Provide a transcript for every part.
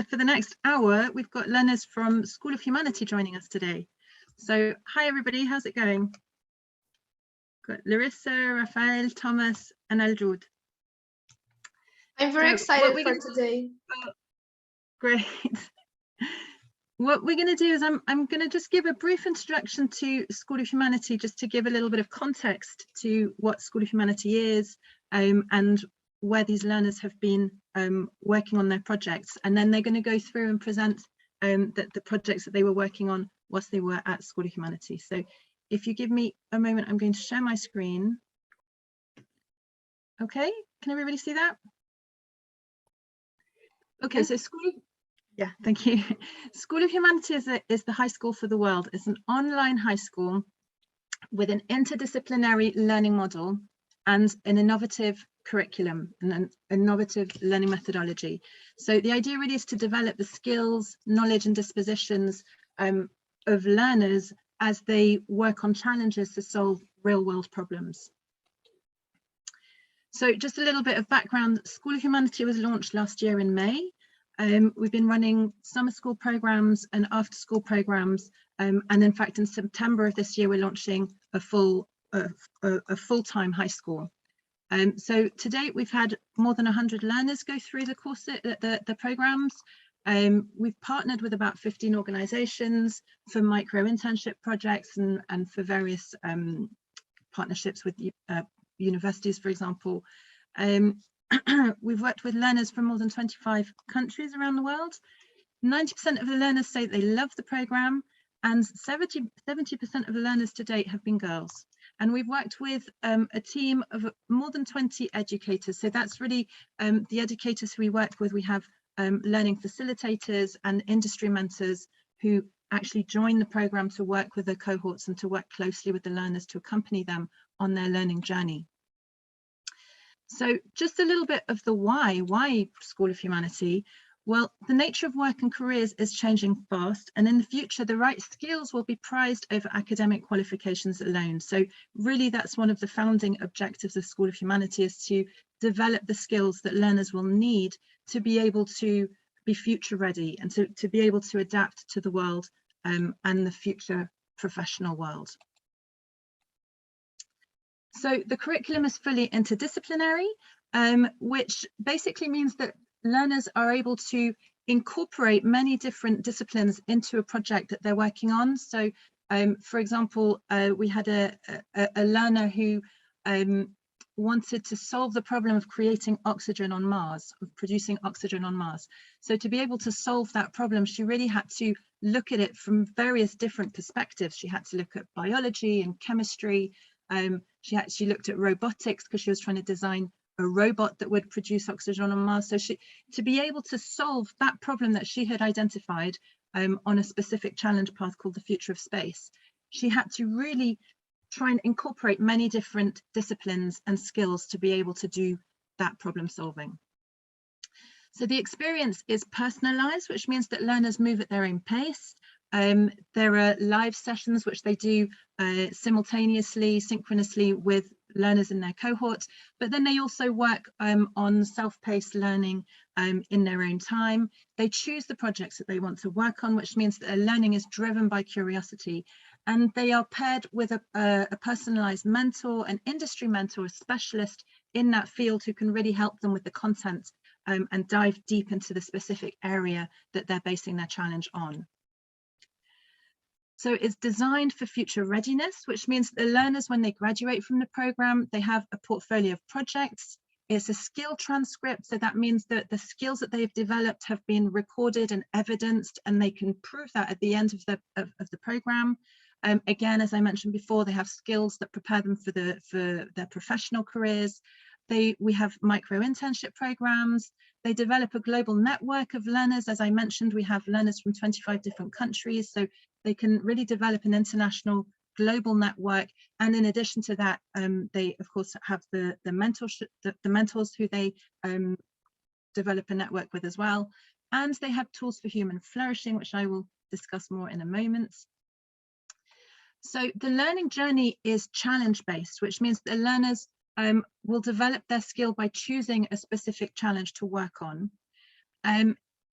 for the next hour, we've got learners from School of Humanity joining us today. So hi everybody, how's it going? Got Larissa, Raphael, Thomas and Aljoud. I'm very excited for today. Great. What we're going to do is I'm going to just give a brief introduction to School of Humanity, just to give a little bit of context to what School of Humanity is and where these learners have been working on their projects. And then they're going to go through and present the projects that they were working on whilst they were at School of Humanity. So if you give me a moment, I'm going to share my screen. Okay, can everybody see that? Okay, so yeah, thank you. School of Humanity is the high school for the world. It's an online high school with an interdisciplinary learning model and an innovative curriculum and an innovative learning methodology. So the idea really is to develop the skills, knowledge and dispositions of learners as they work on challenges to solve real world problems. So just a little bit of background. School of Humanity was launched last year in May. We've been running summer school programs and after school programs, and in fact in September of this year we're launching a full-time high school. So to date we've had more than 100 learners go through the course, the programs. We've partnered with about 15 organisations for micro internship projects and for various partnerships with universities, for example. We've worked with learners from more than 25 countries around the world. 90% of the learners say they love the programme, and 70% of the learners to date have been girls. And we've worked with a team of more than 20 educators. So that's really the educators who we work with. We have learning facilitators and industry mentors who actually join the programme to work with the cohorts and to work closely with the learners to accompany them on their learning journey. So just a little bit of the why School of Humanity. Well, the nature of work and careers is changing fast, and in the future the right skills will be prized over academic qualifications alone. So really that's one of the founding objectives of School of Humanity, is to develop the skills that learners will need to be able to be future ready and to be able to adapt to the world and the future professional world. So the curriculum is fully interdisciplinary, which basically means that learners are able to incorporate many different disciplines into a project that they're working on. So, for example, we had a learner who wanted to solve the problem of creating oxygen on Mars, of producing oxygen on Mars. So to be able to solve that problem, she really had to look at it from various different perspectives. She had to look at biology and chemistry. She looked at robotics because she was trying to design a robot that would produce oxygen on Mars. So to be able to solve that problem that she had identified on a specific challenge path called the future of space, she had to really try and incorporate many different disciplines and skills to be able to do that problem solving. So the experience is personalized, which means that learners move at their own pace. There are live sessions which they do simultaneously, synchronously with learners in their cohort, but then they also work on self-paced learning in their own time. They choose the projects that they want to work on, which means that their learning is driven by curiosity, and they are paired with a personalized mentor, an industry mentor, a specialist in that field who can really help them with the content and dive deep into the specific area that they're basing their challenge on. So it's designed for future readiness, which means the learners, when they graduate from the program, they have a portfolio of projects. It's a skill transcript, so that means that the skills that they've developed have been recorded and evidenced, and they can prove that at the end of the program. Again, as I mentioned before, they have skills that prepare them for their professional careers. We have micro internship programs. They develop a global network of learners. As I mentioned, we have learners from 25 different countries, so they can really develop an international global network. And in addition to that, they of course have the mentors who they develop a network with as well. And they have tools for human flourishing, which I will discuss more in a moment. So the learning journey is challenge-based, which means the learners will develop their skill by choosing a specific challenge to work on.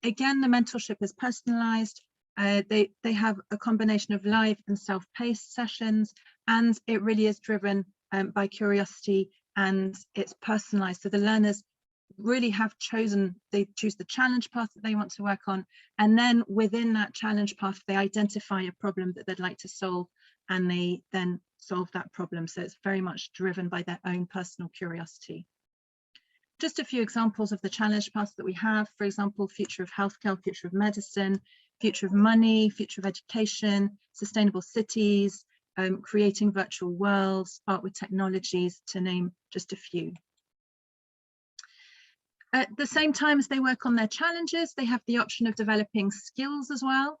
Again, the mentorship is personalized. They have a combination of live and self-paced sessions, and it really is driven by curiosity, and it's personalized. So the learners really have chosen, they choose the challenge path that they want to work on, and then within that challenge path, they identify a problem that they'd like to solve, and they then solve that problem. So it's very much driven by their own personal curiosity. Just a few examples of the challenge paths that we have. For example, future of healthcare, future of medicine, future of money, future of education, sustainable cities, creating virtual worlds, art with technologies, to name just a few. At the same time as they work on their challenges, they have the option of developing skills as well.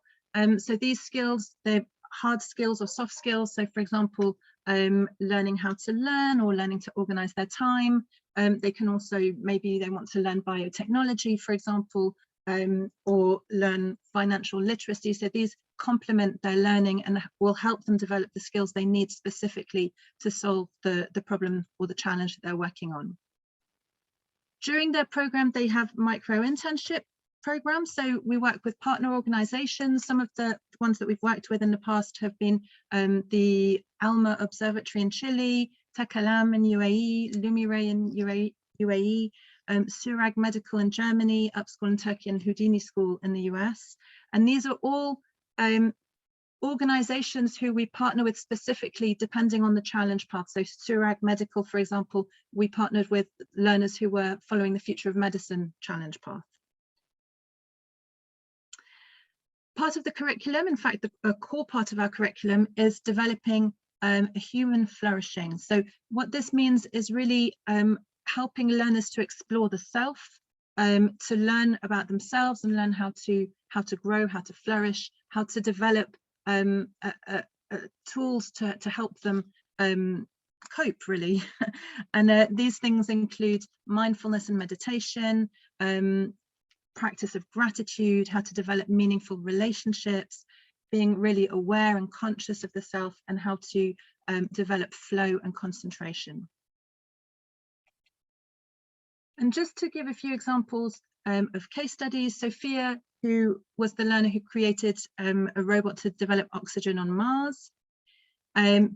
So these skills, they're hard skills or soft skills. So for example, learning how to learn or learning to organize their time. They can also, maybe they want to learn biotechnology, for example, or learn financial literacy. So these complement their learning and will help them develop the skills they need specifically to solve the problem or the challenge that they're working on. During their program, they have micro internship programs. So we work with partner organizations. Some of the ones that we've worked with in the past have been the ALMA Observatory in Chile, Takalam in UAE, Lumire in UAE, Surag Medical in Germany, Upschool in Turkey, and Houdini School in the US. And these are all organizations who we partner with specifically depending on the challenge path. So Surag Medical, for example, we partnered with learners who were following the Future of Medicine challenge path. Part of the curriculum, in fact, a core part of our curriculum is developing a human flourishing. So what this means is really helping learners to explore the self, to learn about themselves and learn how to grow, how to flourish, how to develop tools to help them cope, really. And these things include mindfulness and meditation, practice of gratitude, how to develop meaningful relationships, being really aware and conscious of the self, and how to develop flow and concentration. And just to give a few examples of case studies, Sophia, who was the learner who created a robot to develop oxygen on Mars.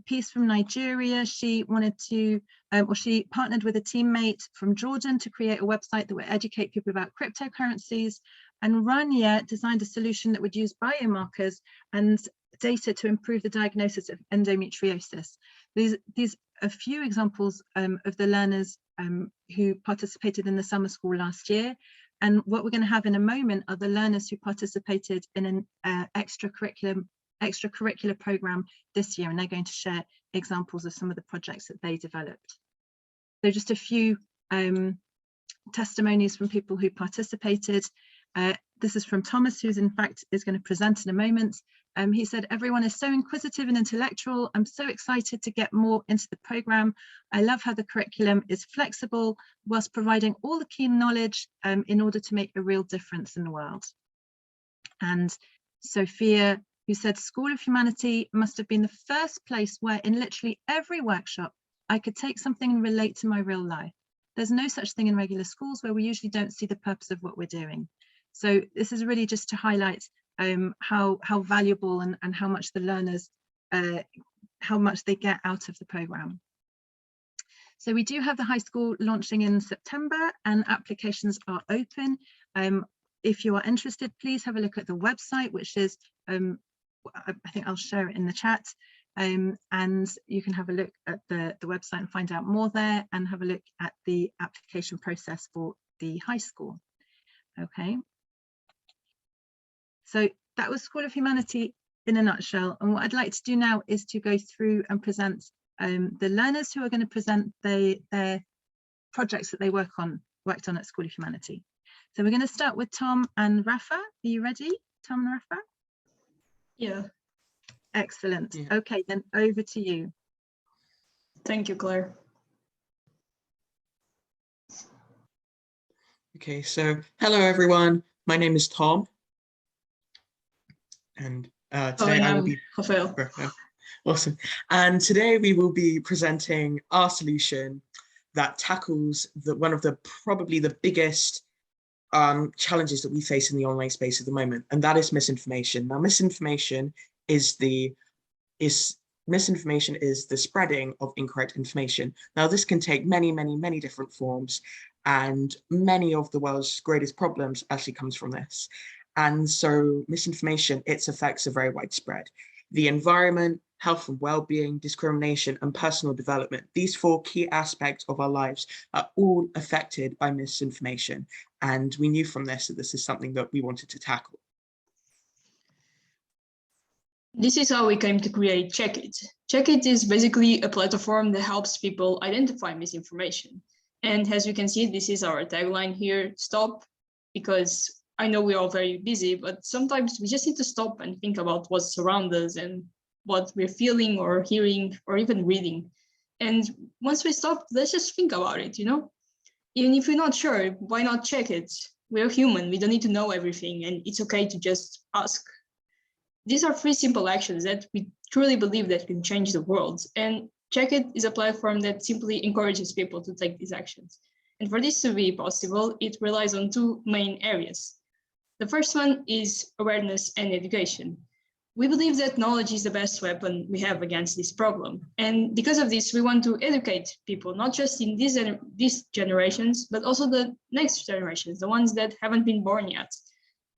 Peace from Nigeria, she wanted to, or she partnered with a teammate from Jordan to create a website that would educate people about cryptocurrencies. And Rania designed a solution that would use biomarkers and data to improve the diagnosis of endometriosis. These are a few examples of the learners who participated in the summer school last year. And what we're going to have in a moment are the learners who participated in an extracurricular program this year, and they're going to share examples of some of the projects that they developed. So just a few testimonies from people who participated. This is from Thomas, who's in fact is going to present in a moment. He said, "Everyone is so inquisitive and intellectual. I'm so excited to get more into the program. I love how the curriculum is flexible whilst providing all the key knowledge in order to make a real difference in the world." And Sophia, who said, "School of Humanity must have been the first place where in literally every workshop I could take something and relate to my real life. There's no such thing in regular schools where we usually don't see the purpose of what we're doing." So this is really just to highlight how valuable and how much the learners, how much they get out of the program. So we do have the high school launching in September, and applications are open. If you are interested, please have a look at the website, which is, I think I'll share it in the chat, and you can have a look at the website and find out more there, and have a look at the application process for the high school. Okay. So that was School of Humanity in a nutshell. And what I'd like to do now is to go through and present the learners who are going to present their projects that they worked on at School of Humanity. So we're going to start with Tom and Rafa. Are you ready, Tom and Rafa? Yeah. Excellent. Yeah. Okay, then over to you. Thank you, Claire. Okay, so hello everyone. My name is Tom. And today I will be Rafael. Awesome. And today we will be presenting our solution that tackles one of the probably the biggest challenges that we face in the online space at the moment, and that is misinformation. Now, misinformation is the spreading of incorrect information. Now, this can take many different forms, and many of the world's greatest problems actually comes from this. And so misinformation, its effects are very widespread. The environment, health and well-being, discrimination, and personal development, these 4 key aspects of our lives are all affected by misinformation. And we knew from this that this is something that we wanted to tackle. This is how we came to create Check It. Check It is basically a platform that helps people identify misinformation. And as you can see, this is our tagline here, stop, because I know we're all very busy, but sometimes we just need to stop and think about what's around us and what we're feeling or hearing or even reading. And once we stop, let's just think about it, you know? Even if you're not sure, why not check it? We're human, we don't need to know everything, and it's okay to just ask. These are 3 simple actions that we truly believe that can change the world. And Check It is a platform that simply encourages people to take these actions. And for this to be possible, it relies on 2 main areas. The first one is awareness and education. We believe that knowledge is the best weapon we have against this problem. And because of this, we want to educate people, not just in these generations, but also the next generations, the ones that haven't been born yet.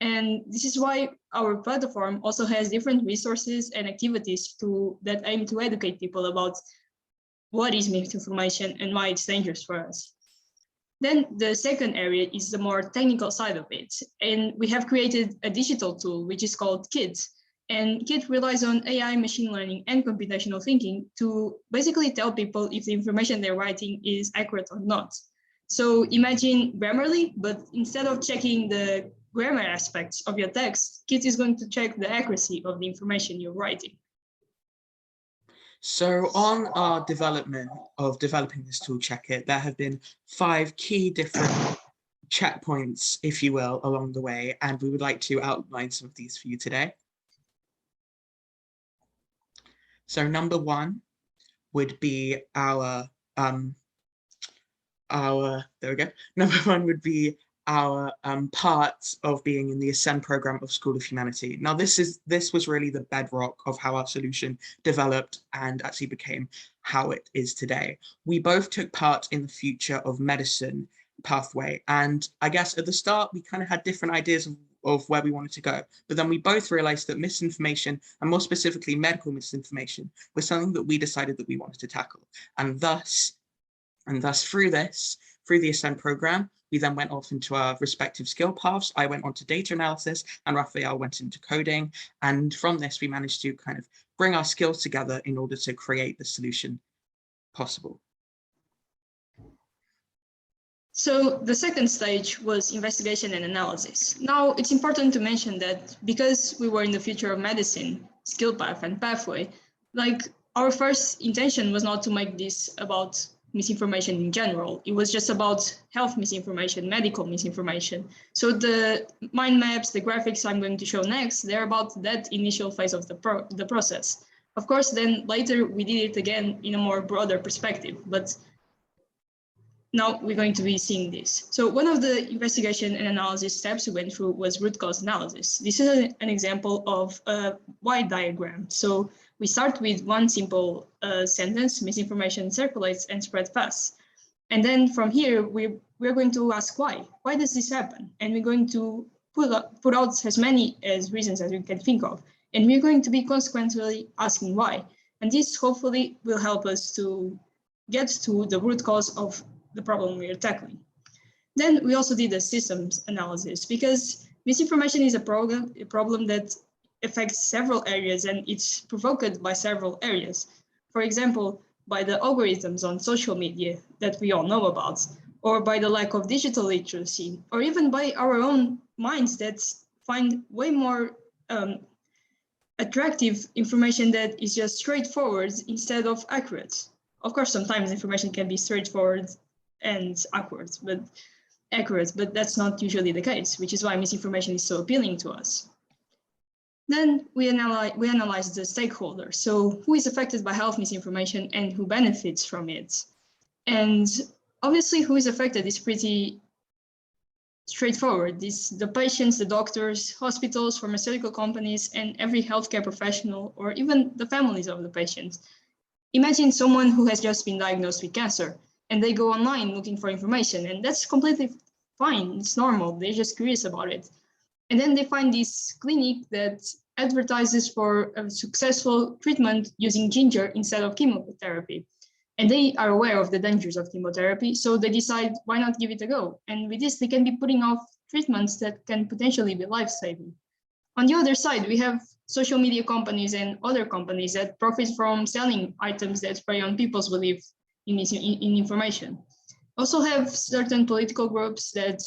And this is why our platform also has different resources and activities that aim to educate people about what is misinformation and why it's dangerous for us. Then the second area is the more technical side of it. And we have created a digital tool, which is called KIT. And KIT relies on AI, machine learning, and computational thinking to basically tell people if the information they're writing is accurate or not. So imagine Grammarly, but instead of checking the grammar aspects of your text, KIT is going to check the accuracy of the information you're writing. So on our developing this tool, Check It, there have been 5 key different checkpoints, if you will, along the way, and we would like to outline some of these for you today. So number 1 would be our Number 1 would be our part of being in the Ascend program of School of Humanity. Now, this was really the bedrock of how our solution developed and actually became how it is today. We both took part in the Future of Medicine pathway, and I guess at the start we kind of had different ideas of where we wanted to go, but then we both realized that misinformation, and more specifically medical misinformation, was something that we decided that we wanted to tackle. And thus through the Ascend program, we then went off into our respective skill paths. I went on to data analysis and Raphael went into coding. And from this, we managed to kind of bring our skills together in order to create the solution possible. So the second stage was investigation and analysis. Now, it's important to mention that because we were in the Future of Medicine skill path and pathway, like our first intention was not to make this about misinformation in general. It was just about health misinformation, medical misinformation. So the mind maps, the graphics I'm going to show next, they're about that initial phase of the process. Of course, then later we did it again in a more broader perspective, but now we're going to be seeing this. So one of the investigation and analysis steps we went through was root cause analysis. This is an example of a why diagram. So we start with one simple sentence: misinformation circulates and spreads fast. And then from here, we're going to ask why. Why does this happen? And we're going to put out as many reasons as we can think of. And we're going to be consequently asking why. And this hopefully will help us to get to the root cause of the problem we are tackling. Then we also did a systems analysis, because misinformation is a problem that affects several areas and it's provoked by several areas. For example, by the algorithms on social media that we all know about, or by the lack of digital literacy, or even by our own minds that find way more attractive information that is just straightforward instead of accurate. Of course, sometimes information can be straightforward and accurate, but that's not usually the case, which is why misinformation is so appealing to us. Then we analyze the stakeholders. So who is affected by health misinformation and who benefits from it? And obviously who is affected is pretty straightforward. The patients, the doctors, hospitals, pharmaceutical companies, and every healthcare professional, or even the families of the patients. Imagine someone who has just been diagnosed with cancer and they go online looking for information, and that's completely fine. It's normal. They're just curious about it. And then they find this clinic that advertises for a successful treatment using ginger instead of chemotherapy. And they are aware of the dangers of chemotherapy, so they decide, why not give it a go? And with this, they can be putting off treatments that can potentially be life-saving. On the other side, we have social media companies and other companies that profit from selling items that prey on people's belief in information. Also have certain political groups that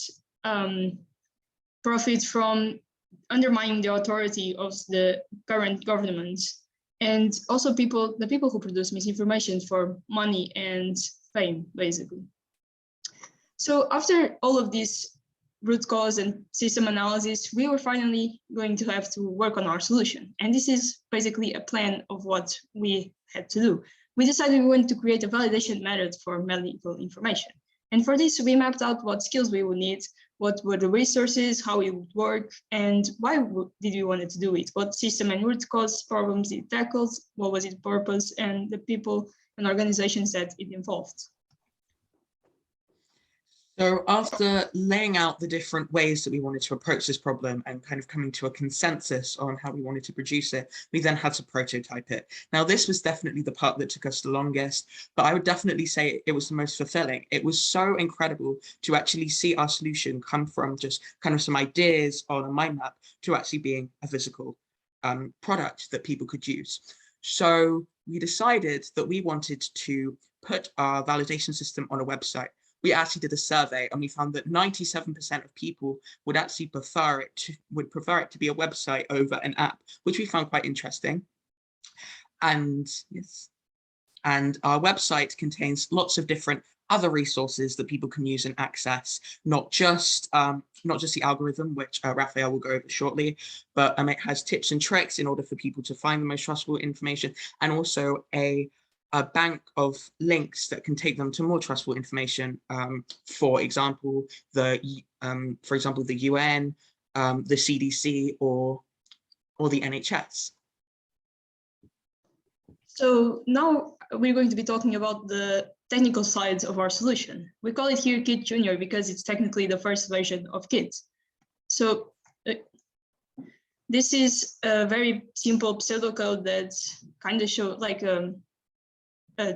profit from undermining the authority of the current government, and also the people who produce misinformation for money and fame, basically. So after all of this root cause and system analysis, we were finally going to have to work on our solution. And this is basically a plan of what we had to do. We decided we wanted to create a validation method for medical information. And for this, we mapped out what skills we would need, what were the resources, how it would work, and why did we want to do it? What system and root cause problems it tackles, what was its purpose, and the people and organizations that it involved. So after laying out the different ways that we wanted to approach this problem and kind of coming to a consensus on how we wanted to produce it, we then had to prototype it. Now, this was definitely the part that took us the longest, but I would definitely say it was the most fulfilling. It was so incredible to actually see our solution come from just kind of some ideas on a mind map to actually being a physical product that people could use. So we decided that we wanted to put our validation system on a website. We actually did a survey and we found that 97% of people would actually prefer it to be a website over an app, which we found quite interesting. And yes, and our website contains lots of different other resources that people can use and access, not just the algorithm, which Raphael will go over shortly, but it has tips and tricks in order for people to find the most trustworthy information, and also a bank of links that can take them to more trustful information. For example, the UN, the CDC, or the NHS. So now we're going to be talking about the technical sides of our solution. We call it here Kit Junior because it's technically the first version of Kit. So this is a very simple pseudocode that kind of shows like a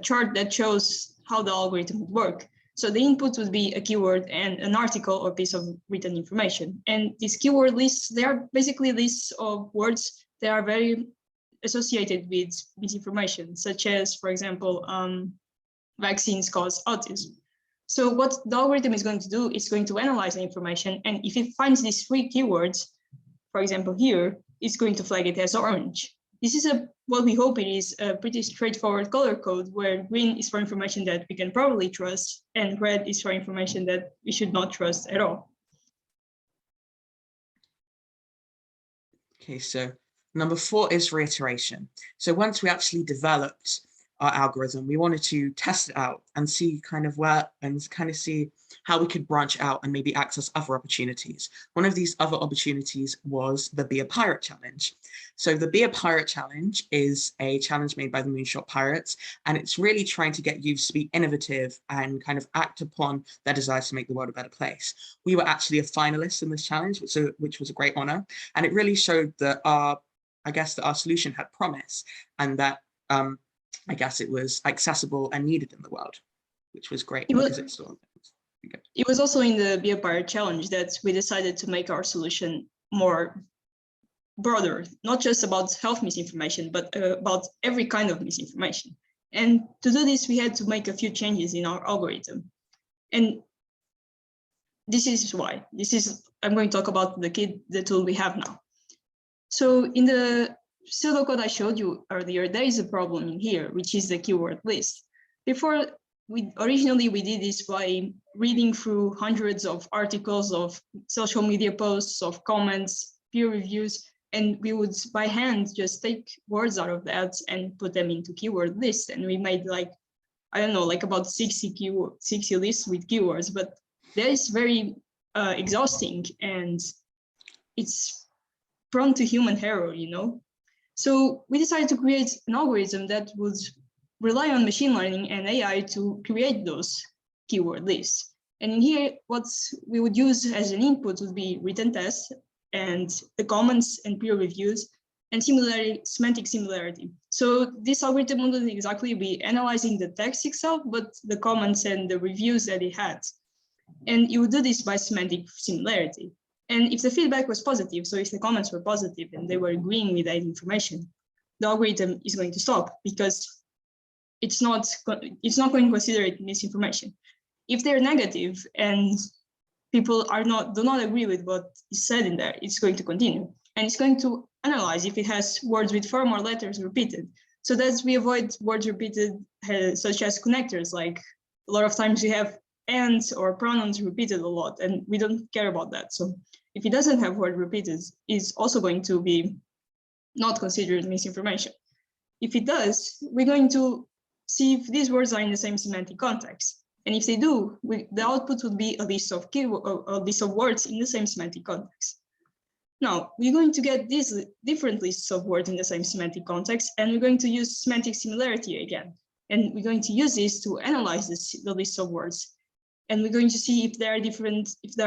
chart that shows how the algorithm would work. So the input would be a keyword and an article or piece of written information. And these keyword lists, they are basically lists of words that are very associated with misinformation, such as, for example, vaccines cause autism. So what the algorithm is going to do is going to analyze the information. And if it finds these three keywords, for example, here, it's going to flag it as orange. This is what we hope it is a pretty straightforward color code, where green is for information that we can probably trust and red is for information that we should not trust at all. Okay, so number 4 is reiteration. So once we actually developed our algorithm, we wanted to test it out and see see how we could branch out and maybe access other opportunities. One of these other opportunities was the Be a Pirate Challenge. So the Be a Pirate Challenge is a challenge made by the Moonshot Pirates, and it's really trying to get youths to be innovative and kind of act upon their desires to make the world a better place. We were actually a finalist in this challenge, which was a great honor, and it really showed that our solution had promise, and that I guess it was accessible and needed in the world, which was great because it's still. It was also in the Be a Pirate Challenge that we decided to make our solution more broader, not just about health misinformation, but about every kind of misinformation. And to do this, we had to make a few changes in our algorithm. And this is why. I'm going to talk about the tool we have now. So in the pseudocode I showed you earlier, there is a problem in here, which is the keyword list. Originally we did this by reading through hundreds of articles, of social media posts, of comments, peer reviews, and we would by hand just take words out of that and put them into keyword lists. And we made about 60 lists with keywords, but that is very exhausting and it's prone to human error, you know? So we decided to create an algorithm that would rely on machine learning and AI to create those keyword lists. And in here, what we would use as an input would be written tests and the comments and peer reviews and semantic similarity. So this algorithm wouldn't exactly be analyzing the text itself, but the comments and the reviews that it had. And you would do this by semantic similarity. And if the feedback was positive, so if the comments were positive and they were agreeing with that information, the algorithm is going to stop because it's not going to consider it misinformation. If they're negative and people do not agree with what is said in there, it's going to continue. And it's going to analyze if it has words with 4 more letters repeated. So that we avoid words repeated, such as connectors. Like a lot of times you have ands or pronouns repeated a lot, and we don't care about that. So if it doesn't have word repeated, it's also going to be not considered misinformation. If it does, we're going to see if these words are in the same semantic context. And if they do, the output would be a list of words in the same semantic context. Now, we're going to get these different lists of words in the same semantic context, and we're going to use semantic similarity again. And we're going to use this to analyze the list of words. And we're going to see if there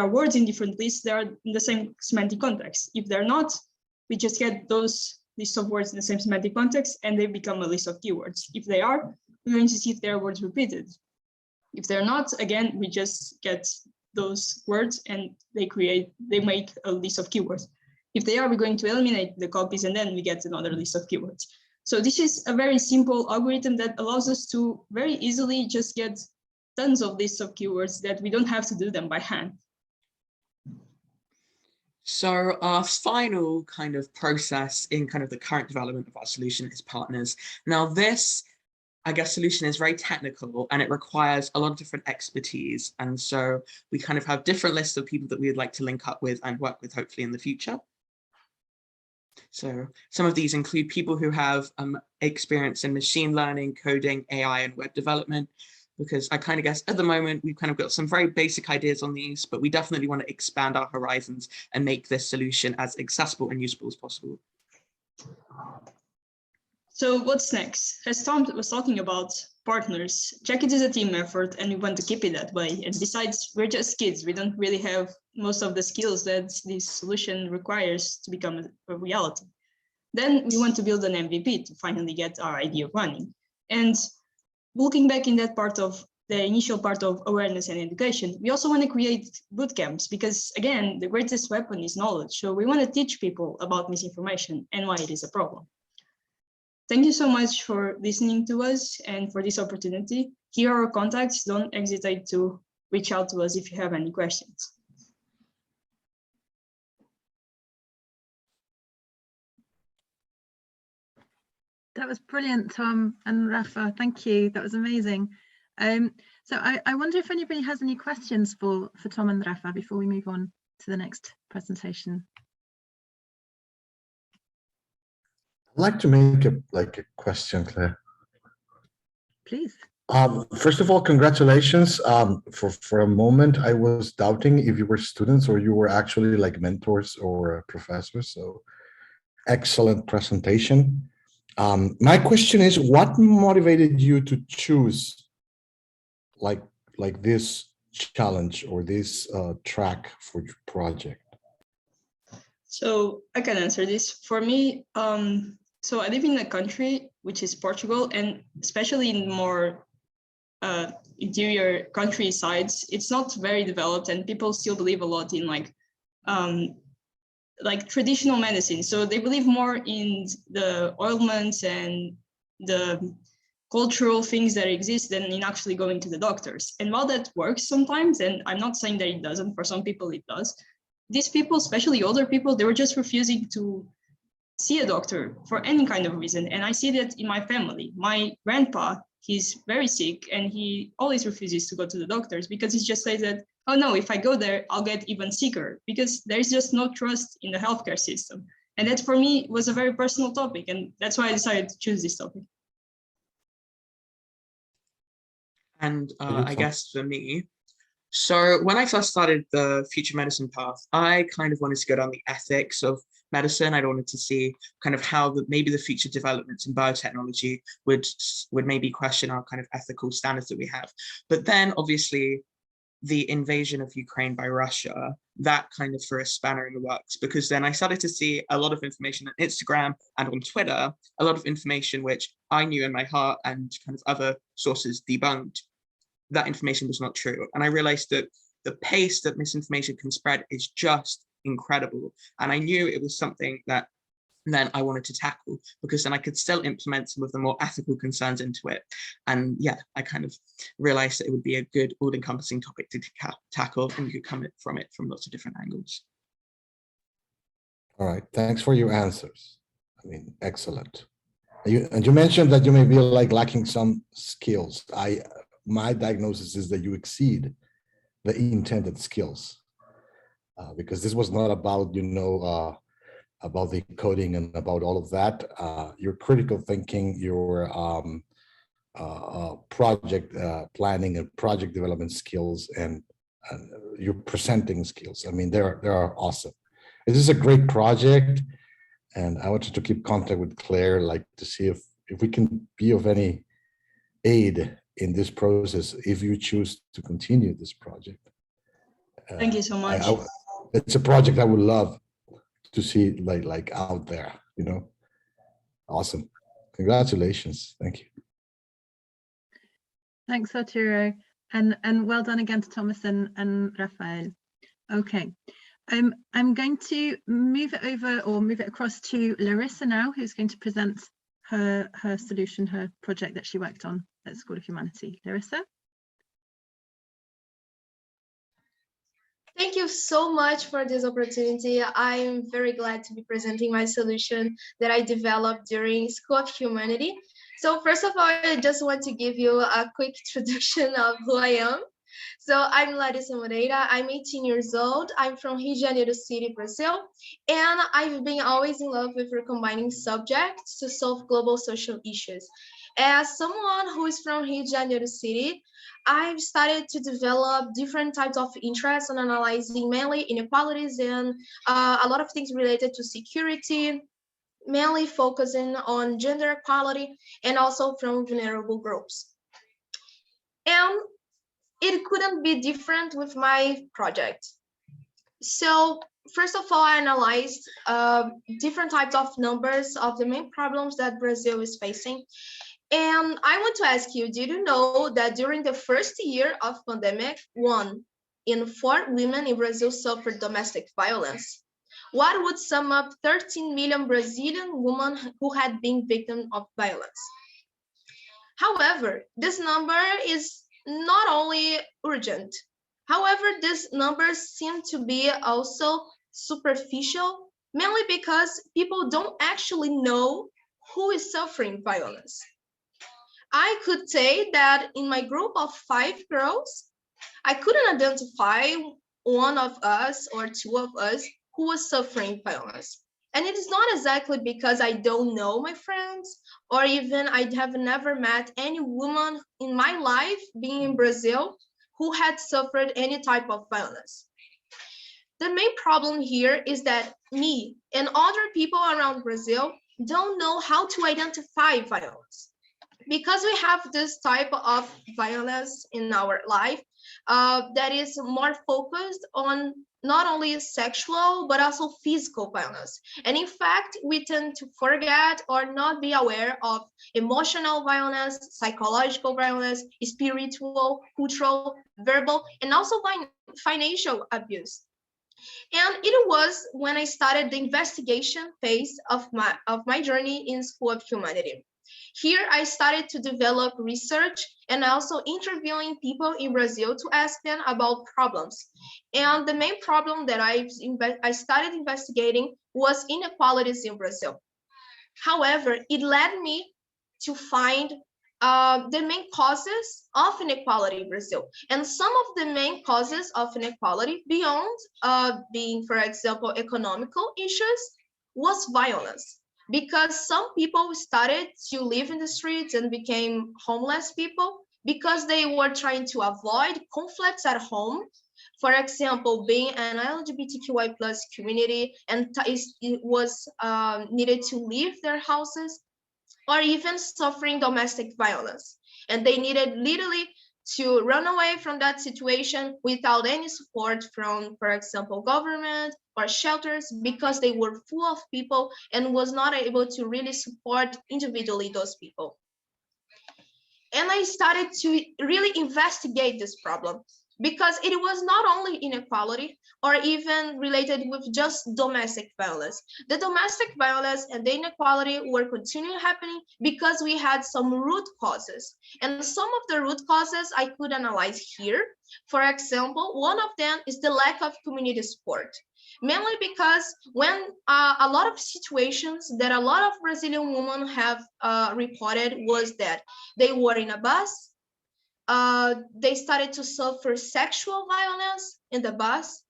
are words in different lists that are in the same semantic context. If they're not, we just get those lists of words in the same semantic context, and they become a list of keywords. If they are, we're going to see if there are words repeated. If they're not, again, we just get those words and they make a list of keywords. If they are, we're going to eliminate the copies and then we get another list of keywords. So this is a very simple algorithm that allows us to very easily just get tons of lists of keywords that we don't have to do them by hand. So our final kind of process in kind of the current development of our solution is partners. Now this, I guess, solution is very technical and it requires a lot of different expertise. And so we kind of have different lists of people that we would like to link up with and work with hopefully in the future. So some of these include people who have experience in machine learning, coding, AI, and web development, because I kind of guess at the moment we've kind of got some very basic ideas on these, but we definitely want to expand our horizons and make this solution as accessible and usable as possible. So what's next? As Tom was talking about partners, Check-It is a team effort and we want to keep it that way. And besides, we're just kids. We don't really have most of the skills that this solution requires to become a reality. Then we want to build an MVP to finally get our idea running. And looking back in that part of the initial part of awareness and education, we also want to create boot camps because, again, the greatest weapon is knowledge. So we want to teach people about misinformation and why it is a problem. Thank you so much for listening to us and for this opportunity. Here are our contacts. Don't hesitate to reach out to us if you have any questions. That was brilliant, Tom and Rafa. Thank you. That was amazing. So I wonder if anybody has any questions for Tom and Rafa before we move on to the next presentation. I'd like to make a question, Claire. Please. First of all, congratulations. For a moment, I was doubting if you were students or you were actually like mentors or professors. So excellent presentation. My question is, what motivated you to choose like this challenge or this track for your project? So I can answer this. For me, so I live in a country which is Portugal, and especially in more interior countrysides, it's not very developed, and people still believe a lot in like traditional medicine. So they believe more in the ointments and the cultural things that exist than in actually going to the doctors. And while that works sometimes, and I'm not saying that it doesn't, for some people it does, these people, especially older people, they were just refusing to see a doctor for any kind of reason. And I see that in my family. My grandpa, he's very sick and he always refuses to go to the doctors because he just says that, oh no, if I go there, I'll get even sicker, because there's just no trust in the healthcare system. And that for me was a very personal topic. And that's why I decided to choose this topic. And I guess for me, So when I first started the future medicine path, I kind of wanted to go down the ethics of medicine. I wanted to see kind of how maybe the future developments in biotechnology would maybe question our kind of ethical standards that we have. But then obviously the invasion of Ukraine by Russia, that kind of threw a spanner in the works, because then I started to see a lot of information on Instagram and on Twitter, a lot of information which I knew in my heart and kind of other sources debunked. That information was not true. And I realized that the pace that misinformation can spread is just incredible. And I knew it was something that then I wanted to tackle, because then I could still implement some of the more ethical concerns into it. And yeah, I kind of realized that it would be a good all-encompassing topic to tackle, and you could come from it from lots of different angles. All right, thanks for your answers. I mean, excellent. And you mentioned that you may be like lacking some skills. My diagnosis is that you exceed the intended skills, because this was not about, about the coding and about all of that. Your critical thinking, your project planning and project development skills, and your presenting skills. I mean, they are awesome. This is a great project, and I wanted to keep contact with Claire, like to see if we can be of any aid in this process if you choose to continue this project. Thank you so much. It's a project I would love to see like out there, Awesome. Congratulations. Thank you. Thanks, Arturo. And well done again to Thomas and Rafael. Okay. I'm going to move it across to Larissa now, who's going to present her solution, her project that she worked on at School of Humanity. Larissa? Thank you so much for this opportunity. I'm very glad to be presenting my solution that I developed during School of Humanity. So first of all, I just want to give you a quick introduction of who I am. So I'm Larissa Moreira, I'm 18 years old, I'm from Rio de Janeiro City, Brazil, and I've been always in love with recombining subjects to solve global social issues. As someone who is from Rio de Janeiro City, I've started to develop different types of interests on analyzing mainly inequalities and a lot of things related to security, mainly focusing on gender equality and also from vulnerable groups. And it couldn't be different with my project. So first of all, I analyzed different types of numbers of the main problems that Brazil is facing. And I want to ask you, did you know that during the first year of pandemic, 1 in 4 women in Brazil suffered domestic violence? What would sum up 13 million Brazilian women who had been victims of violence? However, this number is not only urgent. However, these numbers seem to be also superficial, mainly because people don't actually know who is suffering violence. I could say that in my group of 5 girls, I couldn't identify one of us or 2 of us who was suffering violence. And it is not exactly because I don't know my friends, or even I have never met any woman in my life being in Brazil who had suffered any type of violence. The main problem here is that me and other people around Brazil don't know how to identify violence. Because we have this type of violence in our life that is more focused on not only sexual, but also physical violence. And in fact, we tend to forget or not be aware of emotional violence, psychological violence, spiritual, cultural, verbal, and also financial abuse. And it was when I started the investigation phase of my journey in School of Humanity. Here, I started to develop research and also interviewing people in Brazil to ask them about problems. And the main problem that I started investigating was inequalities in Brazil. However, it led me to find the main causes of inequality in Brazil. And some of the main causes of inequality beyond being, for example, economical issues was violence. Because some people started to live in the streets and became homeless people because they were trying to avoid conflicts at home. For example, being an LGBTQI plus community and it was needed to leave their houses, or even suffering domestic violence. And they needed literally to run away from that situation without any support from, for example, government or shelters, because they were full of people and was not able to really support individually those people. And I started to really investigate this problem, because it was not only inequality or even related with just domestic violence. The domestic violence and the inequality were continuing happening because we had some root causes. And some of the root causes I could analyze here. For example, one of them is the lack of community support. Mainly because when a lot of situations that a lot of Brazilian women have reported was that they were in a bus, they started to suffer sexual violence in the bus.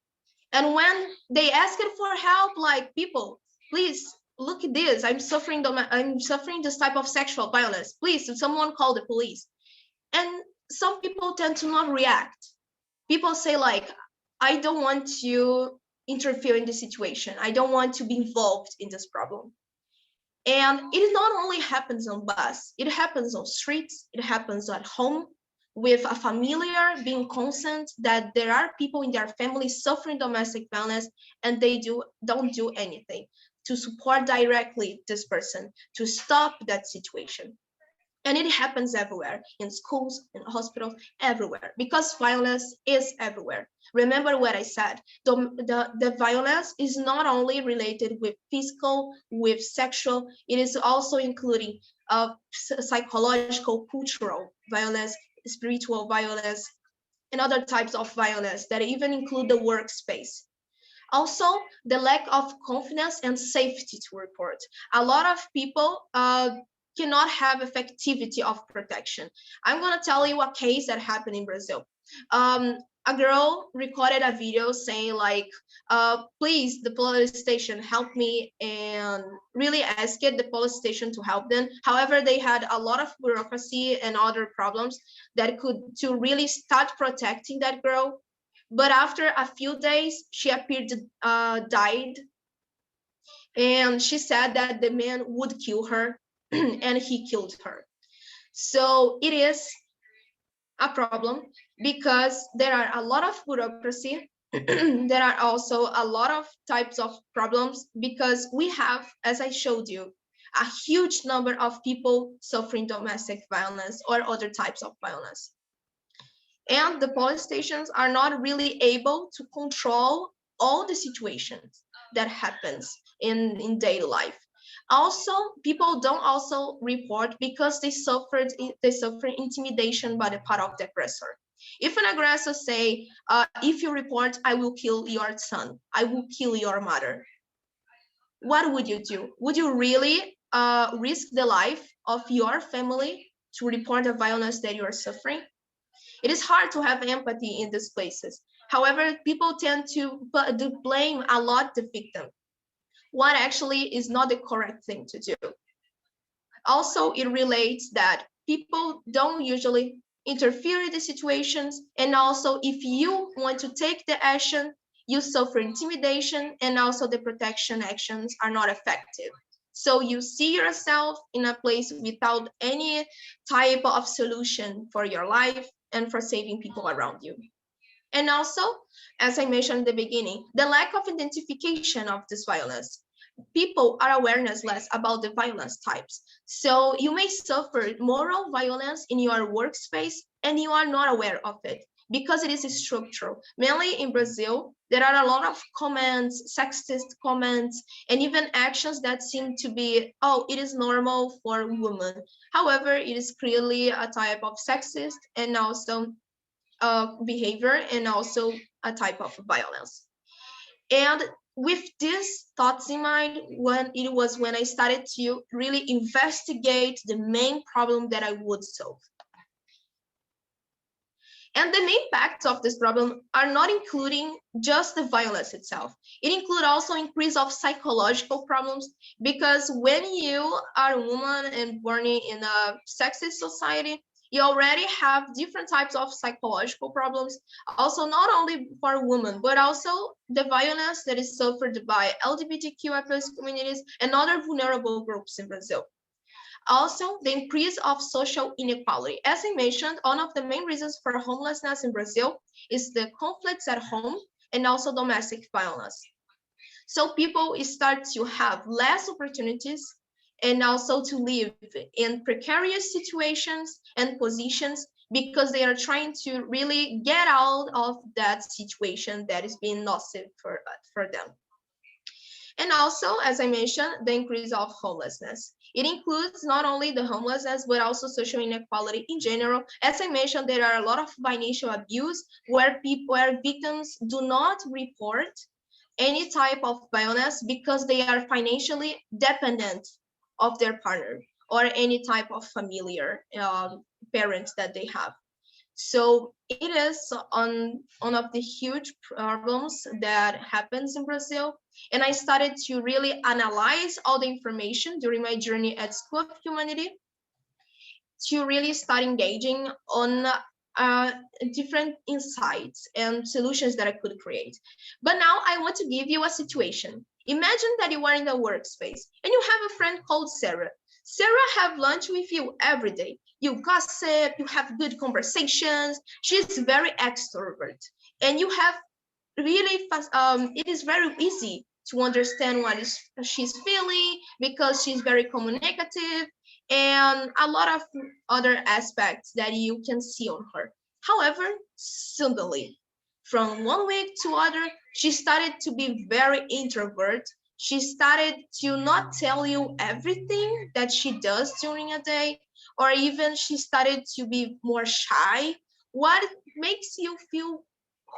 And when they asked for help, like, people, please look at this, I'm suffering this type of sexual violence, please someone call the police. And some people tend to not react. People say, like, I don't want to interfere in the situation, I don't want to be involved in this problem. And it not only happens on bus, it happens on streets, it happens at home, with a familiar being constant that there are people in their family suffering domestic violence, and they don't do anything to support directly this person to stop that situation. And it happens everywhere, in schools, in hospitals, everywhere, because violence is everywhere. Remember what I said, the violence is not only related with physical, with sexual, it is also including psychological, cultural violence, spiritual violence, and other types of violence that even include the workspace. Also, the lack of confidence and safety to report. A lot of people cannot have effectivity of protection. I'm going to tell you a case that happened in Brazil. A girl recorded a video saying, like, please, the police station, help me, and really asked the police station to help them. However, they had a lot of bureaucracy and other problems that could to really start protecting that girl. But after a few days, she appeared died. And she said that the man would kill her, and he killed her. So it is a problem, because there are a lot of bureaucracy. There are also a lot of types of problems, because we have, as I showed you, a huge number of people suffering domestic violence or other types of violence. And the police stations are not really able to control all the situations that happens in daily life. Also, people don't also report because they suffer intimidation by the part of the aggressor. If an aggressor say, if you report, I will kill your son, I will kill your mother, what would you do? Would you really risk the life of your family to report the violence that you are suffering? It is hard to have empathy in these places. However, people tend to blame a lot the victim, what actually is not the correct thing to do. Also, it relates that people don't usually interfere in the situations, and also if you want to take the action, you suffer intimidation, and also the protection actions are not effective. So you see yourself in a place without any type of solution for your life and for saving people around you. And also, as I mentioned in the beginning, the lack of identification of this violence. People are awareness-less about the violence types. So you may suffer moral violence in your workspace and you are not aware of it because it is structural. Mainly in Brazil, there are a lot of comments, sexist comments, and even actions that seem to be, oh, it is normal for women. However, it is clearly a type of sexist and also behavior and also a type of violence. And with these thoughts in mind, when I started to really investigate the main problem that I would solve. And the main impacts of this problem are not including just the violence itself. It includes also increase of psychological problems, because when you are a woman and born in a sexist society, You already have different types of psychological problems, also not only for women, but also the violence that is suffered by LGBTQI+ communities and other vulnerable groups in Brazil. Also, the increase of social inequality. As I mentioned, one of the main reasons for homelessness in Brazil is the conflicts at home and also domestic violence. So people start to have less opportunities and also to live in precarious situations and positions because they are trying to really get out of that situation that is being nocive for them. And also, as I mentioned, the increase of homelessness. It includes not only the homelessness, but also social inequality in general. As I mentioned, there are a lot of financial abuse where victims do not report any type of violence because they are financially dependent of their partner or any type of familiar parents that they have. So it is one of the huge problems that happens in Brazil. And I started to really analyze all the information during my journey at School of Humanity to really start engaging on different insights and solutions that I could create. But now I want to give you a situation. Imagine that you are in a workspace and you have a friend called Sarah. Sarah have lunch with you every day. You gossip, you have good conversations. She's very extrovert and you have really fast, it is very easy to understand what she's feeling because she's very communicative and a lot of other aspects that you can see on her. However, suddenly, from one week to other, she started to be very introvert. She started to not tell you everything that she does during a day, or even she started to be more shy. What makes you feel,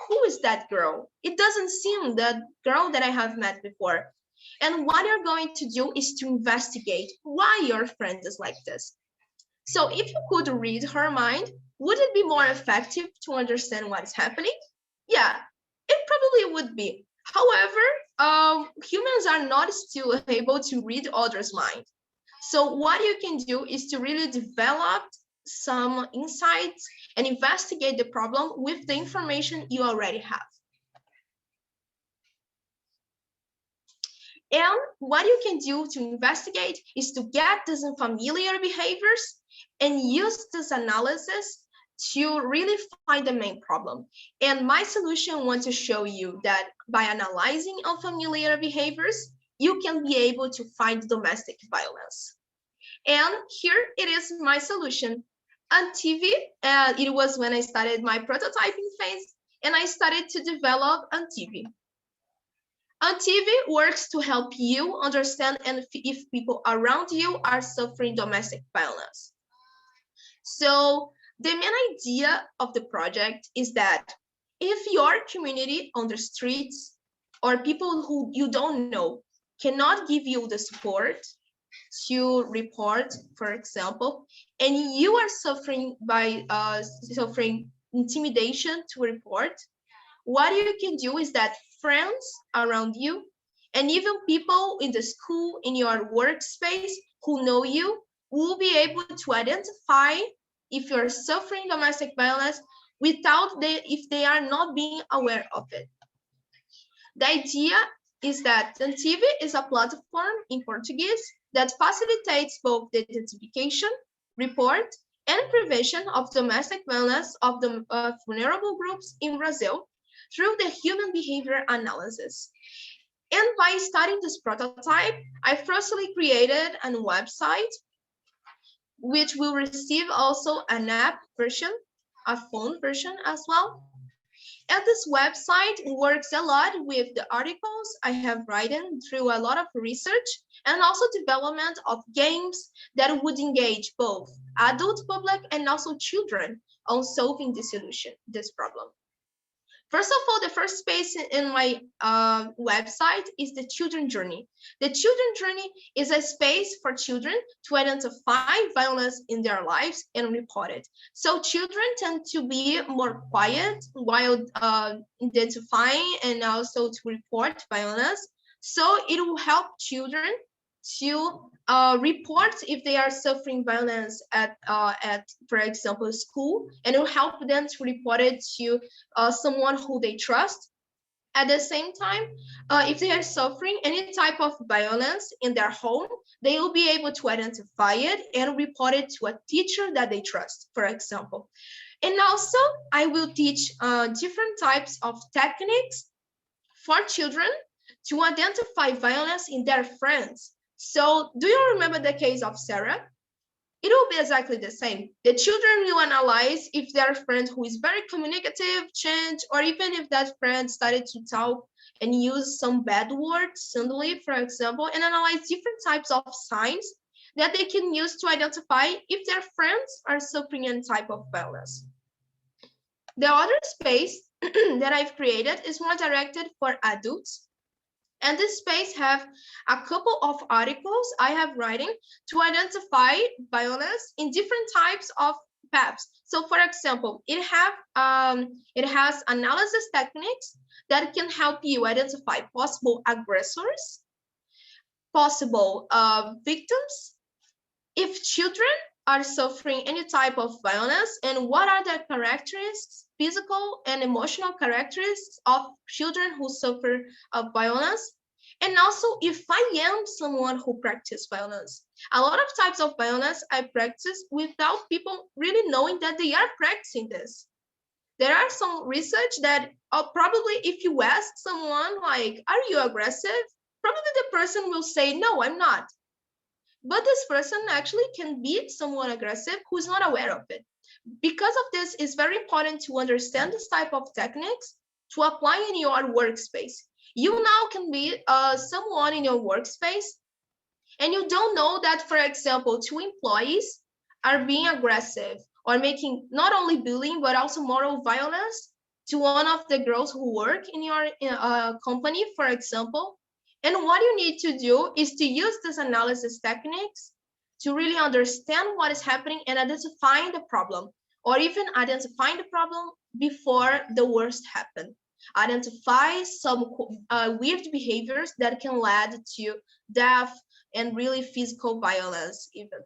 who is that girl? It doesn't seem that girl that I have met before. And what you're going to do is to investigate why your friend is like this. So if you could read her mind, would it be more effective to understand what is happening? Yeah, it probably would be. However, humans are not still able to read others' mind. So what you can do is to really develop some insights and investigate the problem with the information you already have. And what you can do to investigate is to get these unfamiliar behaviors and use this analysis to really find the main problem. And my solution wants to show you that by analyzing unfamiliar behaviors, you can be able to find domestic violence. And here it is my solution. On TV, it was when I started my prototyping phase, and I started to develop on TV. On TV works to help you understand and if people around you are suffering domestic violence. So the main idea of the project is that if your community on the streets or people who you don't know cannot give you the support to report, for example, and you are suffering intimidation to report, what you can do is that friends around you and even people in the school, in your workspace who know you will be able to identify if you're suffering domestic violence if they are not being aware of it. The idea is that TV is a platform in Portuguese that facilitates both the identification, report, and prevention of domestic violence of the vulnerable groups in Brazil through the human behavior analysis. And by starting this prototype, I firstly created a website, which will receive also an app version, a phone version as well. And this website works a lot with the articles I have written through a lot of research and also development of games that would engage both adult public and also children on solving this problem. First of all, the first space in my website is the children journey. The children journey is a space for children to identify violence in their lives and report it. So children tend to be more quiet while identifying and also to report violence. So it will help children to report if they are suffering violence at, for example, school, and it will help them to report it to someone who they trust. At the same time, if they are suffering any type of violence in their home, they will be able to identify it and report it to a teacher that they trust, for example. And also, I will teach different types of techniques for children to identify violence in their friends. So, do you remember the case of Sarah? It will be exactly the same. The children will analyze if their friend who is very communicative changed, or even if that friend started to talk and use some bad words suddenly, for example, and analyze different types of signs that they can use to identify if their friends are suffering any type of violence. The other space that I've created is more directed for adults. And this space have a couple of articles I have writing to identify violence in different types of paths. So, for example, it has analysis techniques that can help you identify possible aggressors, possible victims, if children are suffering any type of violence, and what are the characteristics, physical and emotional characteristics of children who suffer violence. And also, if I am someone who practices violence, a lot of types of violence I practice without people really knowing that they are practicing this. There are some research that probably if you ask someone like, are you aggressive? Probably the person will say, no, I'm not. But this person actually can be someone aggressive who's not aware of it. Because of this, it's very important to understand this type of techniques to apply in your workspace. You now can be someone in your workspace, and you don't know that, for example, two employees are being aggressive or making not only bullying, but also moral violence to one of the girls who work in your company, for example. And what you need to do is to use this analysis techniques to really understand what is happening and identifying the problem, or even identifying the problem before the worst happened. Identify some weird behaviors that can lead to death and really physical violence even.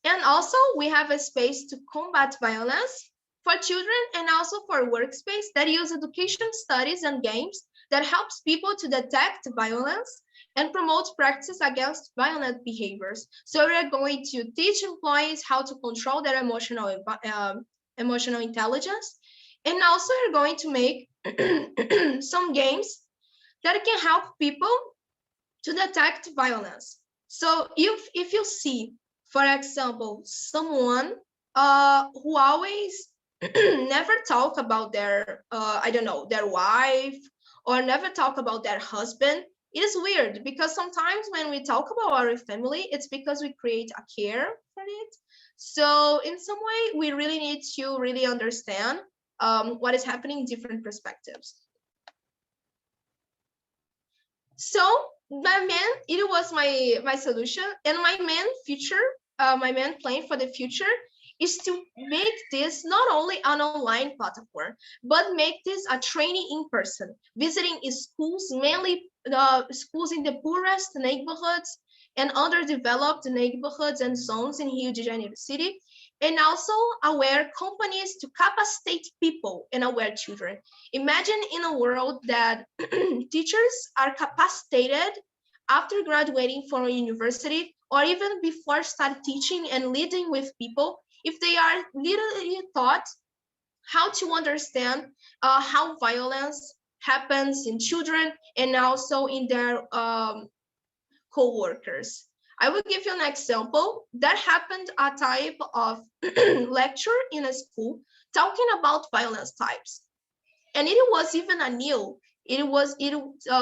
And also we have a space to combat violence for children and also for workspace that use education studies and games that helps people to detect violence and promote practice against violent behaviors. So we're going to teach employees how to control their emotional intelligence. And also we're going to make some games that can help people to detect violence. So if you see, for example, someone who always never talk about their, I don't know, their wife, or never talk about their husband, it is weird, because sometimes when we talk about our family, it's because we create a care for it. So in some way, we really need to really understand what is happening in different perspectives. So it was my solution, and my main plan for the future is to make this not only an online platform, but make this a training in person, visiting schools, mainly schools in the poorest neighborhoods and underdeveloped neighborhoods and zones in Rio de Janeiro city, and also aware companies to capacitate people and aware children. Imagine in a world that teachers are capacitated after graduating from a university, or even before start teaching and leading with people, if they are literally taught how to understand how violence happens in children and also in their co-workers. I will give you an example that happened a type of lecture in a school talking about violence types. And it was even a new, it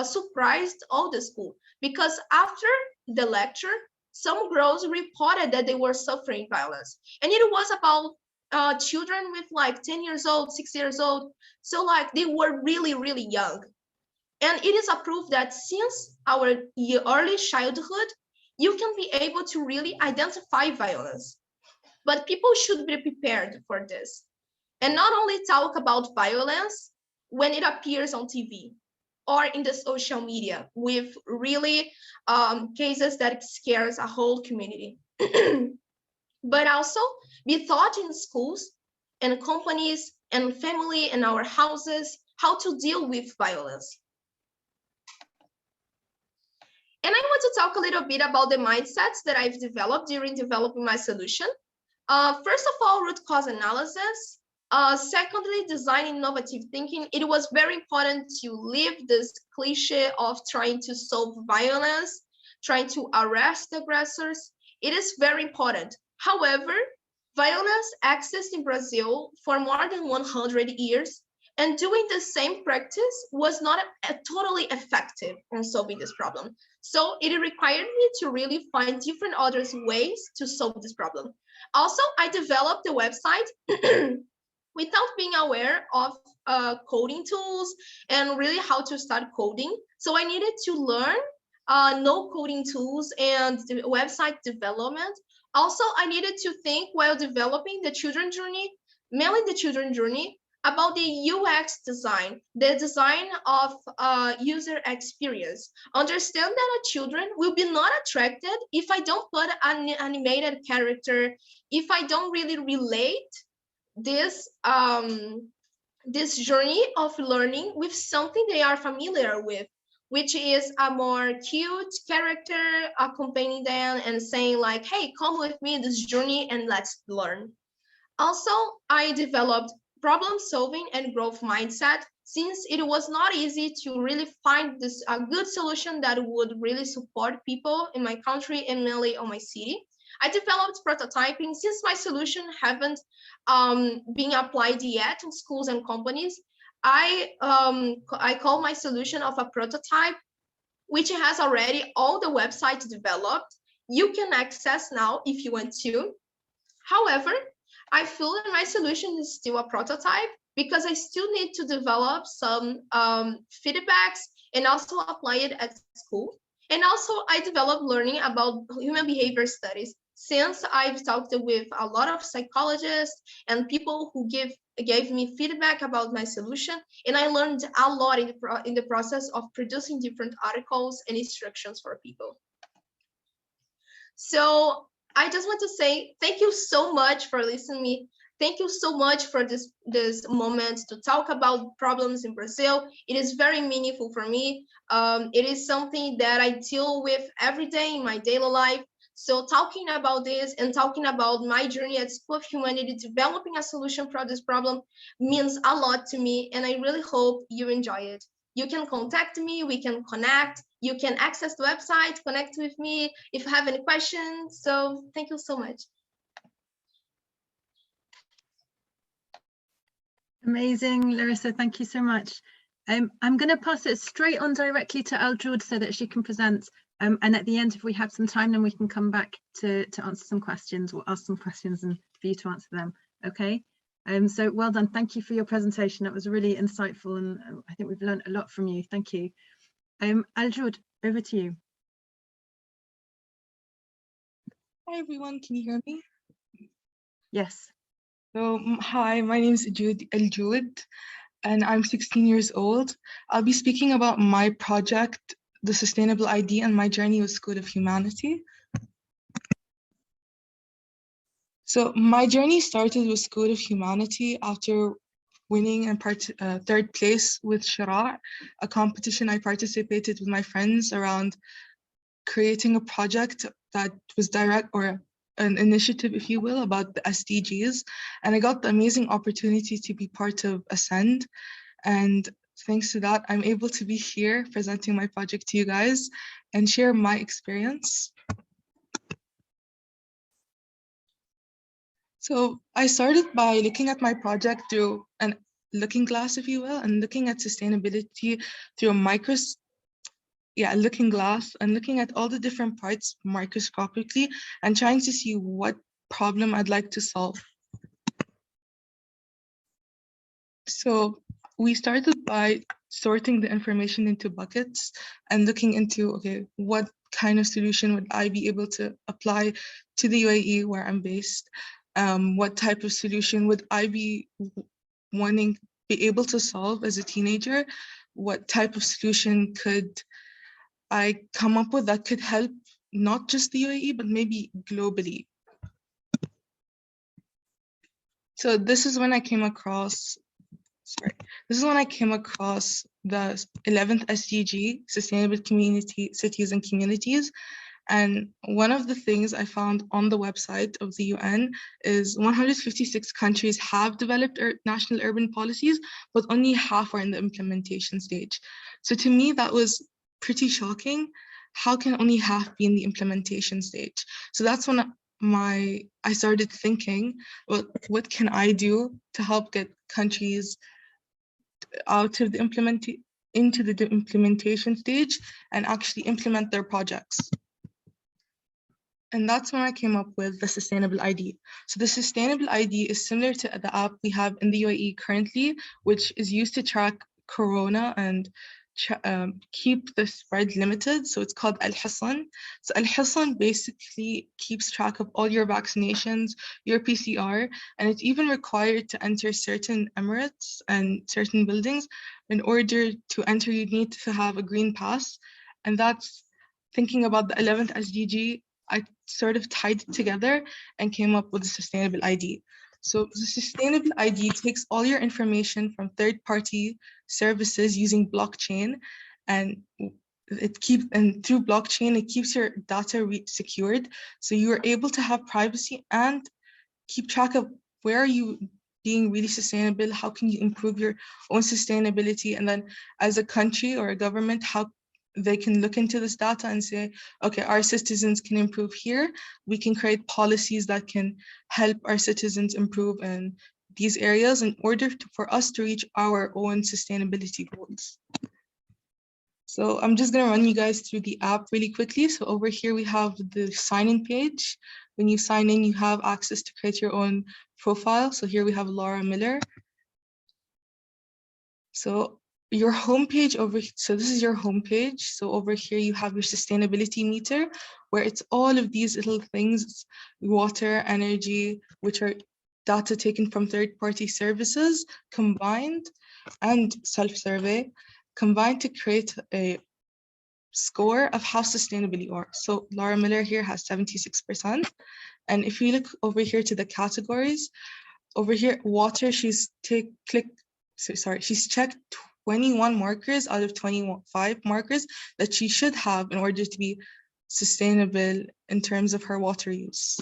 surprised all the school, because after the lecture, some girls reported that they were suffering violence. And it was about children with like 10 years old, 6 years old. So like they were really, really young. And it is a proof that since our early childhood, you can be able to really identify violence. But people should be prepared for this. And not only talk about violence when it appears on TV, or in the social media with really cases that scares a whole community. But also be taught in schools and companies and family and our houses how to deal with violence. And I want to talk a little bit about the mindsets that I've developed during developing my solution. First of all, root cause analysis. Secondly, design innovative thinking. It was very important to leave this cliche of trying to solve violence, trying to arrest aggressors. It is very important. However, violence exists in Brazil for more than 100 years, and doing the same practice was not totally effective in solving this problem. So it required me to really find different other ways to solve this problem. Also, I developed a website without being aware of coding tools and really how to start coding. So I needed to learn no coding tools and the website development. Also, I needed to think while developing the children journey, mainly the children journey, about the UX design, the design of user experience. Understand that children will be not attracted if I don't put an animated character, if I don't really relate this this journey of learning with something they are familiar with, which is a more cute character accompanying them and saying like, hey, come with me in this journey and let's learn. Also, I developed problem solving and growth mindset, since it was not easy to really find this a good solution that would really support people in my country and mainly on my city. I developed prototyping, since my solution haven't been applied yet in schools and companies. I call my solution of a prototype, which has already all the websites developed. You can access now if you want to. However, I feel that my solution is still a prototype because I still need to develop some feedbacks and also apply it at school. And also I developed learning about human behavior studies, since I've talked with a lot of psychologists and people who gave me feedback about my solution. And I learned a lot in the process of producing different articles and instructions for people. So I just want to say thank you so much for listening to me. Thank you so much for this moment to talk about problems in Brazil. It is very meaningful for me. It is something that I deal with every day in my daily life. So talking about this and talking about my journey at School of Humanity, developing a solution for this problem means a lot to me. And I really hope you enjoy it. You can contact me, we can connect, you can access the website, connect with me if you have any questions. So thank you so much. Amazing, Larissa, thank you so much. I'm going to pass it straight on directly to Aljud so that she can present. And at the end, if we have some time, then we can come back to answer some questions or ask some questions and for you to answer them. Okay. So well done. Thank you for your presentation. That was really insightful, and I think we've learned a lot from you. Thank you. Aljud, over to you. Hi everyone, can you hear me? Yes. So hi, my name is Aljud, and I'm 16 years old. I'll be speaking about my project, the Sustainable ID, and my journey with School of Humanity. So my journey started with School of Humanity after winning and third place with Shara, a competition I participated with my friends around creating a project that was direct, or an initiative, if you will, about the SDGs. And I got the amazing opportunity to be part of Ascend. And thanks to that, I'm able to be here presenting my project to you guys and share my experience. So I started by looking at my project through an looking glass, if you will, and looking at sustainability through a looking glass, and looking at all the different parts microscopically and trying to see what problem I'd like to solve. So we started by sorting the information into buckets and looking into, okay, what kind of solution would I be able to apply to the UAE where I'm based? What type of solution would I be be able to solve as a teenager? what type of solution could I come up with that could help not just the UAE, but maybe globally. So this is when I came across, this is when I came across the 11th SDG, Sustainable Community, Cities and Communities. And one of the things I found on the website of the UN is 156 countries have developed national urban policies, but only half are in the implementation stage. So to me, that was pretty shocking. How can only half be in the implementation stage? So that's when I started thinking, well, what can I do to help get countries out of the into the implementation stage and actually implement their projects? And that's when I came up with the Sustainable ID. So the Sustainable ID is similar to the app we have in the UAE currently, which is used to track Corona and keep the spread limited. So it's called Al-Hissan. So Al-Hissan basically keeps track of all your vaccinations, your PCR, and it's even required to enter certain emirates and certain buildings. In order to enter, you need to have a green pass. And that's thinking about the 11th SDG. I sort of tied it together and came up with a Sustainable ID. So the Sustainable ID takes all your information from third-party services using blockchain, and through blockchain, it keeps your data secured. So you are able to have privacy and keep track of where are you being really sustainable, how can you improve your own sustainability, and then as a country or a government, how they can look into this data and say, okay, our citizens can improve here. We can create policies that can help our citizens improve in these areas in order for us to reach our own sustainability goals. So I'm just gonna run you guys through the app really quickly. So over here, we have the sign-in page. When you sign in, you have access to create your own profile. So here we have Laura Miller. So your homepage so this is your homepage. So over here you have your sustainability meter, where it's all of these little things, water, energy, which are data taken from third-party services combined, and self-survey combined to create a score of how sustainable you are. So Laura Miller here has 76%. And if you look over here to the categories, over here, water, she's checked 21 markers out of 25 markers that she should have in order to be sustainable in terms of her water use.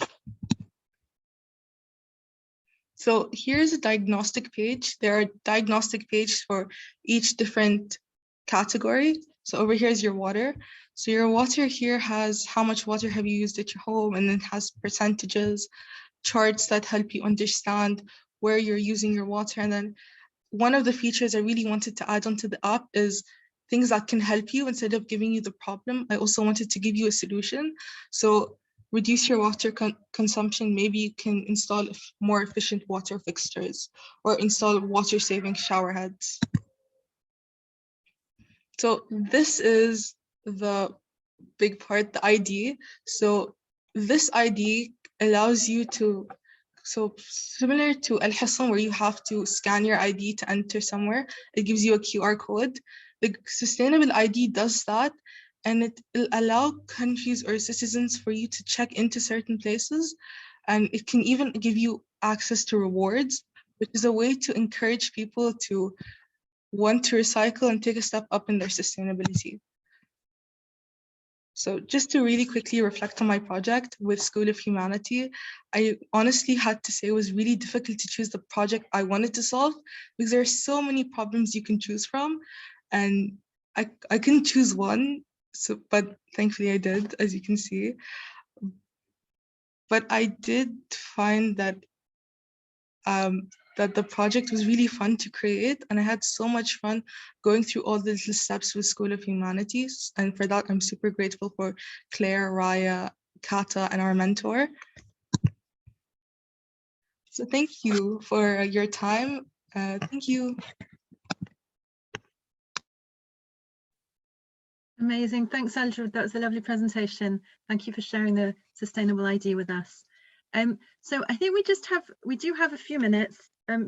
So here's a diagnostic page. There are diagnostic pages for each different category. So over here is your water. So your water here has how much water have you used at your home, and then has percentages, charts that help you understand where you're using your water. And then one of the features I really wanted to add onto the app is things that can help you instead of giving you the problem. I also wanted to give you a solution. So reduce your water consumption. Maybe you can install more efficient water fixtures or install water-saving shower heads. So this is the big part, the ID. So this ID allows you to, so similar to Al-Hissan, where you have to scan your ID to enter somewhere, it gives you a QR code. The Sustainable ID does that, and it will allow countries or citizens for you to check into certain places, and it can even give you access to rewards, which is a way to encourage people to want to recycle and take a step up in their sustainability. So just to really quickly reflect on my project with School of Humanity, I honestly had to say it was really difficult to choose the project I wanted to solve, because there are so many problems you can choose from, and I couldn't choose one, but thankfully I did, as you can see. But I did find that that the project was really fun to create, and I had so much fun going through all the little steps with School of Humanities. And for that, I'm super grateful for Claire, Raya, Kata, and our mentor. So thank you for your time. Thank you. Amazing. Thanks, Alja. That was a lovely presentation. Thank you for sharing the Sustainable ID with us. So I think we do have a few minutes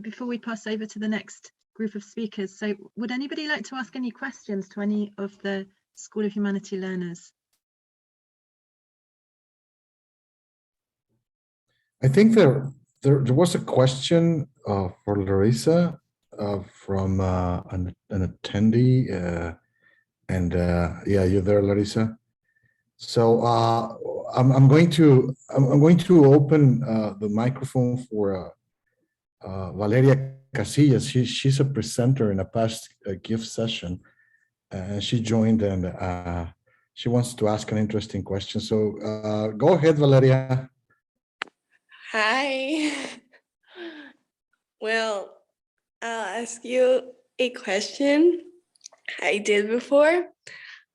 before we pass over to the next group of speakers. So would anybody like to ask any questions to any of the School of Humanity learners? I think there was a question for Larissa from an attendee, yeah, you're there, Larissa. So I'm going to open the microphone for Valeria Casillas. She's a presenter in a past gift session, and she joined, and she wants to ask an interesting question. So go ahead, Valeria. Hi. Well, I'll ask you a question I did before.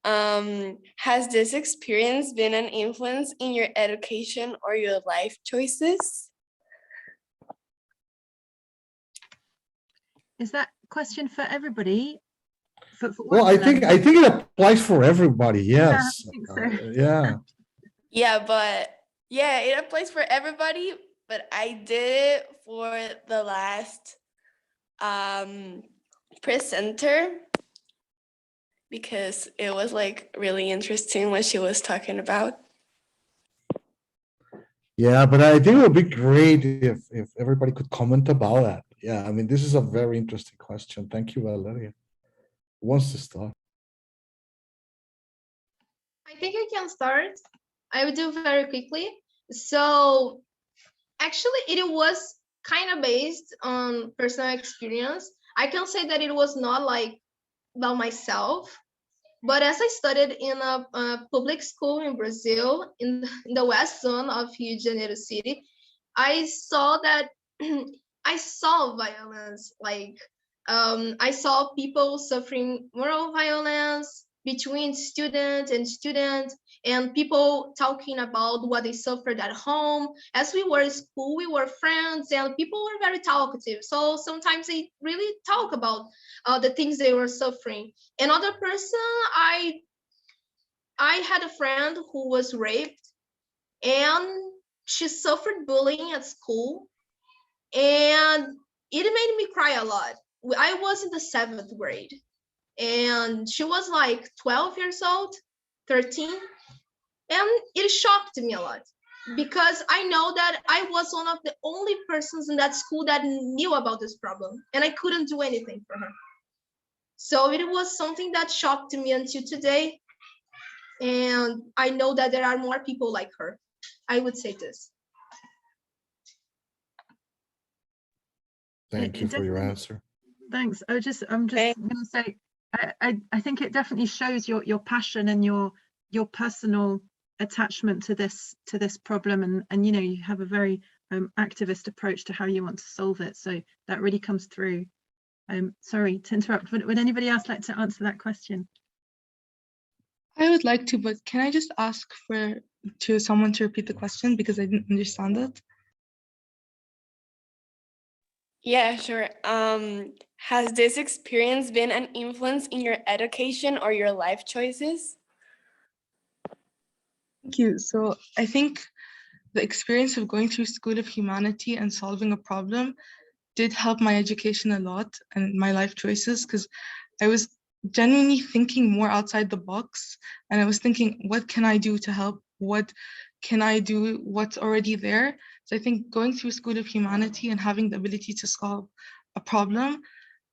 Has this experience been an influence in your education or your life choices? Is that question for everybody? Well, I think it applies for everybody. Yes. Yeah, I think so. Yeah. Yeah, it applies for everybody, but I did it for the last presenter because it was like really interesting what she was talking about. Yeah, but I think it would be great if everybody could comment about that. Yeah, I mean, this is a very interesting question. Thank you, Valeria. Who wants to start? I think I can start. I will do very quickly. So actually, it was kind of based on personal experience. I can say that it was not like about myself, but as I studied in a public school in Brazil, in the west zone of Rio de Janeiro city, I saw that I saw violence. Like I saw people suffering moral violence between student and student, and people talking about what they suffered at home. As we were in school, we were friends, and people were very talkative. So sometimes they really talk about the things they were suffering. Another person, I had a friend who was raped, and she suffered bullying at school, and it made me cry a lot. I was in the 7th grade, and she was like 12 years old, 13, and it shocked me a lot because I know that I was one of the only persons in that school that knew about this problem, and I couldn't do anything for her. So it was something that shocked me until today, and I know that there are more people like her. I would say this. Thank you for your answer. Thanks. I'm just going to say, I think it definitely shows your passion and your personal attachment to this problem, and you know, you have a very activist approach to how you want to solve it. So that really comes through. Sorry to interrupt. Would anybody else like to answer that question? I would like to, but can I just ask to someone to repeat the question because I didn't understand it? Yeah, sure. Has this experience been an influence in your education or your life choices? Thank you. So I think the experience of going through School of Humanity and solving a problem did help my education a lot and my life choices, because I was genuinely thinking more outside the box, and I was thinking, what can I do to help? What can I do? What's already there? So I think going through School of Humanity and having the ability to solve a problem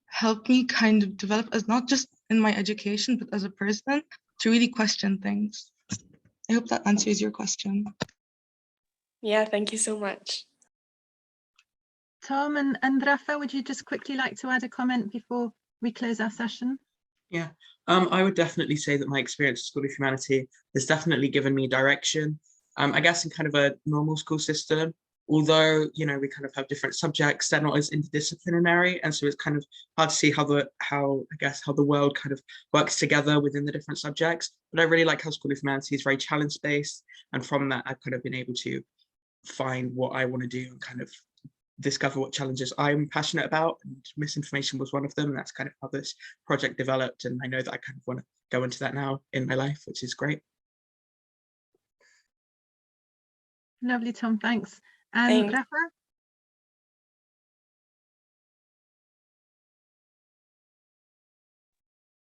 helped me kind of develop as not just in my education, but as a person to really question things. I hope that answers your question. Yeah, thank you so much. Tom and Rafa, would you just quickly like to add a comment before we close our session? Yeah, I would definitely say that my experience at School of Humanity has definitely given me direction. I guess in kind of a normal school system, although, you know, we kind of have different subjects, they're not as interdisciplinary, and so it's kind of hard to see how the world kind of works together within the different subjects. But I really like how School of Humanity is very challenge-based, and from that I've kind of been able to find what I want to do and kind of discover what challenges I'm passionate about, and misinformation was one of them, and that's kind of how this project developed, and I know that I kind of want to go into that now in my life, which is great. Lovely, Tom, thanks. And Thanks. Rafa?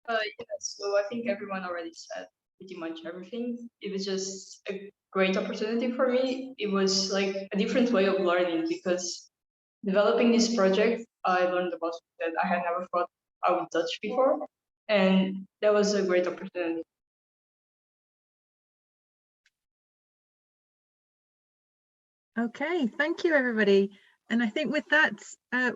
Yeah, so I think everyone already said pretty much everything. It was just a great opportunity for me. It was like a different way of learning because developing this project, I learned about that I had never thought I would touch before. And that was a great opportunity. Okay, thank you, everybody. And I think with that,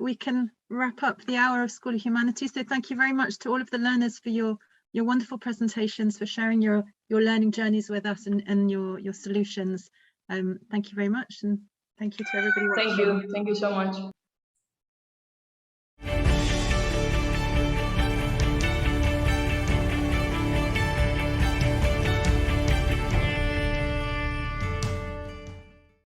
we can wrap up the hour of School of Humanities. So thank you very much to all of the learners for your wonderful presentations, for sharing your learning journeys with us and your solutions. Thank you very much, and thank you to everybody watching. Thank you so much.